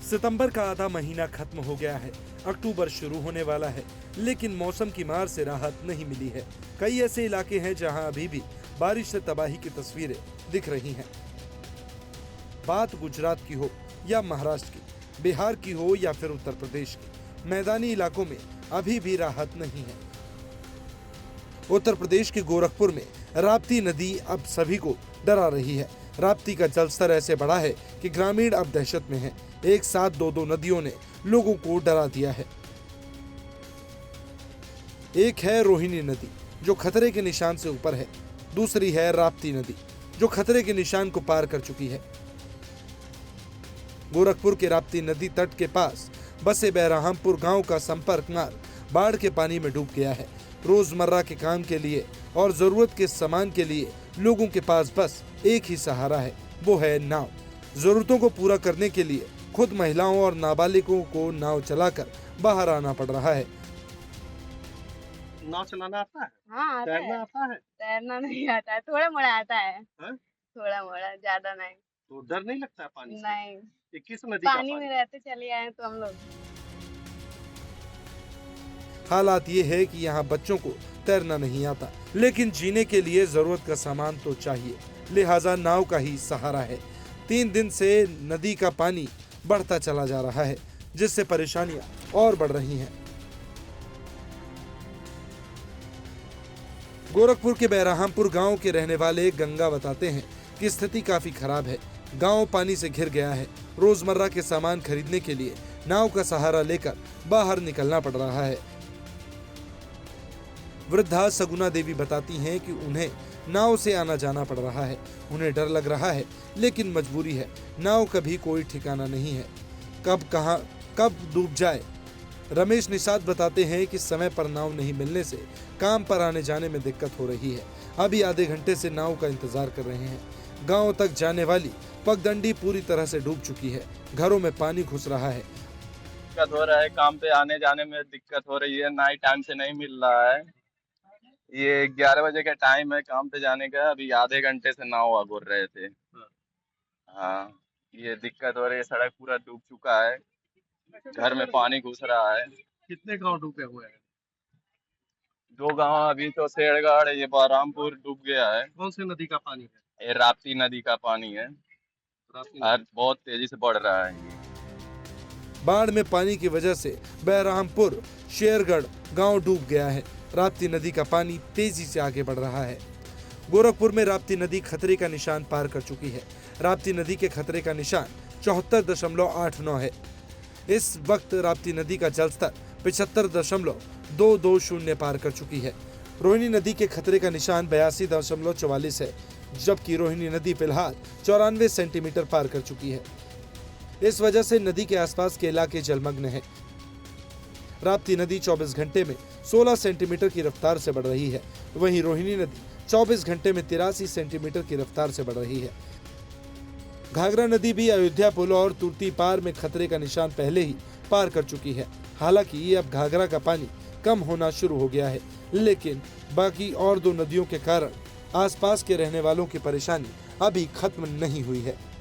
सितंबर का आधा महीना खत्म हो गया है, अक्टूबर शुरू होने वाला है, लेकिन मौसम की मार से राहत नहीं मिली है। कई ऐसे इलाके हैं जहां अभी भी बारिश से तबाही की तस्वीरें दिख रही हैं। बात गुजरात की हो या महाराष्ट्र की, बिहार की हो या फिर उत्तर प्रदेश की, मैदानी इलाकों में अभी भी राहत नहीं है। उत्तर प्रदेश के गोरखपुर में राप्ती नदी अब सभी को डरा रही है। राप्ती का जलस्तर ऐसे बढ़ा है कि ग्रामीण अब दहशत में हैं। एक साथ दो नदियों ने लोगों को डरा दिया है। एक है रोहिणी नदी जो खतरे के निशान से ऊपर है, दूसरी है राप्ती नदी जो खतरे के निशान को पार कर चुकी है। गोरखपुर के राप्ती नदी तट के पास बसे बैरामपुर गांव का संपर्क मार्ग बाढ़ के पानी में डूब गया है। रोजमर्रा के काम के लिए और जरूरत के सामान के लिए लोगों के पास बस एक ही सहारा है, वो है नाव। जरूरतों को पूरा करने के लिए खुद महिलाओं और नाबालिगों को नाव चलाकर बाहर आना पड़ रहा है। नाव चलाना आता है? हाँ आता तैरना है। आता है? तैरना नहीं आता है, थोड़ा मोड़ा आता है। हाँ? थोड़ा मोड़ा, ज्यादा नहीं। तो डर नहीं लगता है पानी से? नहीं, ये किस नदी का पानी में रहते चले आए तो हम लोग। हालात ये है कि यहाँ बच्चों को तैरना नहीं आता, लेकिन जीने के लिए जरूरत का सामान तो चाहिए, लिहाजा नाव का ही सहारा है। 3 दिन से नदी का पानी बढ़ता चला जा रहा है, जिससे परेशानियां और बढ़ रही हैं। गोरखपुर के बैरामपुर गांव के रहने वाले गंगा बताते हैं कि स्थिति काफी खराब है। गांव पानी से घिर गया है। रोजमर्रा के सामान खरीदने के लिए नाव का सहारा लेकर बाहर निकलना पड़ रहा है। वृद्धा सगुना देवी बताती हैं कि उन्हें नाव से आना जाना पड़ रहा है। उन्हें डर लग रहा है, लेकिन मजबूरी है। नाव का भी कोई ठिकाना नहीं है, कब डूब जाए। रमेश निषाद बताते हैं कि समय पर नाव नहीं मिलने से काम पर आने जाने में दिक्कत हो रही है। अभी आधे घंटे से नाव का इंतजार कर रहे हैं। गांव तक जाने वाली पगडंडी पूरी तरह से डूब चुकी है। घरों में पानी घुस रहा है। दिक्कत हो रहा है, काम पे आने जाने में दिक्कत हो रही है। नाइट टाइम से नहीं मिल रहा है। ये 11 बजे का टाइम है काम पे जाने का, अभी आधे घंटे से नाव घूर रहे थे। हाँ, ये दिक्कत हो रही है। सड़क पूरा डूब चुका है, घर में पानी घुस रहा है। कितने गांव डूबे हुए हैं? 2 गांव, अभी तो शेरगढ़, ये बहरामपुर डूब गया है। कौन सी नदी का पानी है? ये राप्ती नदी का पानी है, बहुत तेजी से बढ़ रहा है। बाढ़ में पानी की वजह से बैरामपुर शेरगढ़ गांव डूब गया है। राप्ती नदी का पानी तेजी से आगे बढ़ रहा है। गोरखपुर में राप्ती नदी खतरे का निशान पार कर चुकी है। राप्ती नदी के खतरे का निशान 74.89 है। इस वक्त राप्ती नदी का जलस्तर 75.220 पार कर चुकी है। रोहिणी नदी के खतरे का निशान 82.44 है, जबकि रोहिणी नदी फिलहाल 94 सेंटीमीटर पार कर चुकी है। इस वजह से नदी के आसपास के इलाके जलमग्न है। राप्ती नदी 24 घंटे में 16 सेंटीमीटर की रफ्तार से बढ़ रही है, वहीं रोहिणी नदी 24 घंटे में 83 सेंटीमीटर की रफ्तार से बढ़ रही है। घाघरा नदी भी अयोध्या पुल और तुर्ती पार में खतरे का निशान पहले ही पार कर चुकी है। हालांकि अब घाघरा का पानी कम होना शुरू हो गया है, लेकिन बाकी और 2 नदियों के कारण आसपास के रहने वालों की परेशानी अभी खत्म नहीं हुई है।